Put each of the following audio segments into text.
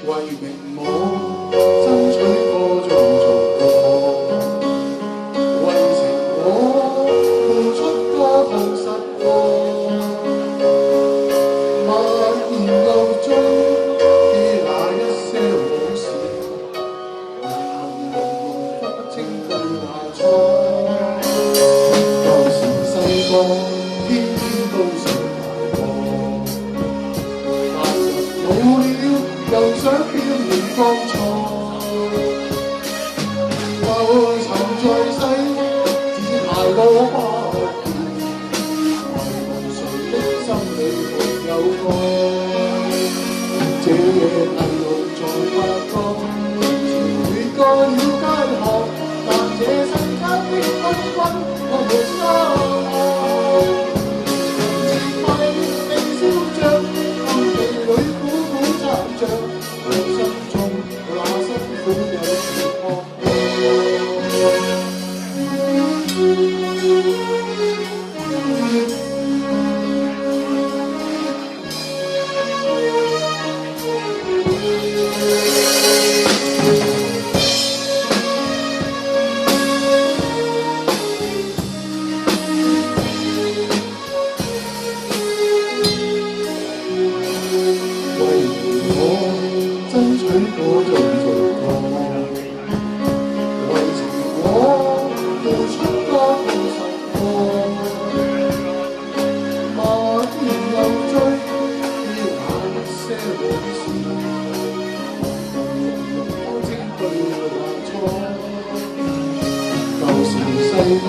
為名我爭取過做過，為情我付出過奉實過，默然又追憶那一些往事，糊不清對話錯。舊時細個天天都想大個，但人老了又想變回當初，浮沉在世，只太多不見，為何誰的心裏沒有愛？這夜迷路在發光，越過了街巷，但這世間的繽紛我沒相愛。自快地燒着，暗地裏苦苦撐着，我心中那辛苦有時渴。爭取過做過，為情我付出過奉實過，默然又追憶那一些往事，不清對或錯。舊時細個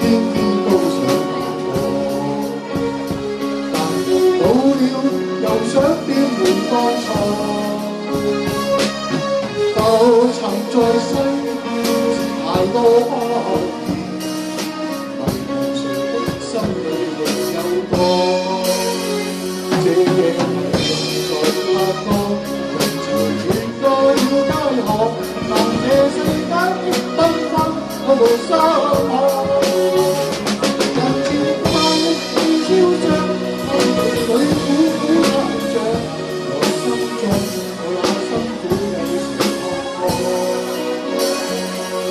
天天都想大個，但人老了又想變回當初。浮沉在世，太多不見，為何誰的心裏沒有愛？這夜迷路在發光，人潮越過了街巷，但這世間的繽紛我無心看。人潮快地燒着，暗地裏苦苦撐着，我心中那辛苦有時。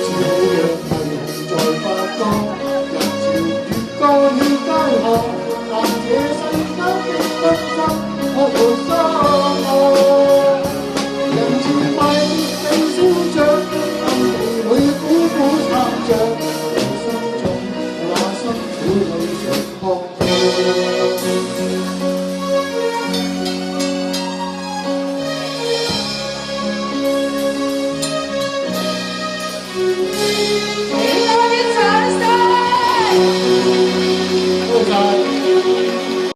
這夜迷路在發光，人潮越過了街巷，但這世間的繽紛我無心愛。人潮快地燒着，暗地裏苦苦撐着，我心中那辛苦有時渴。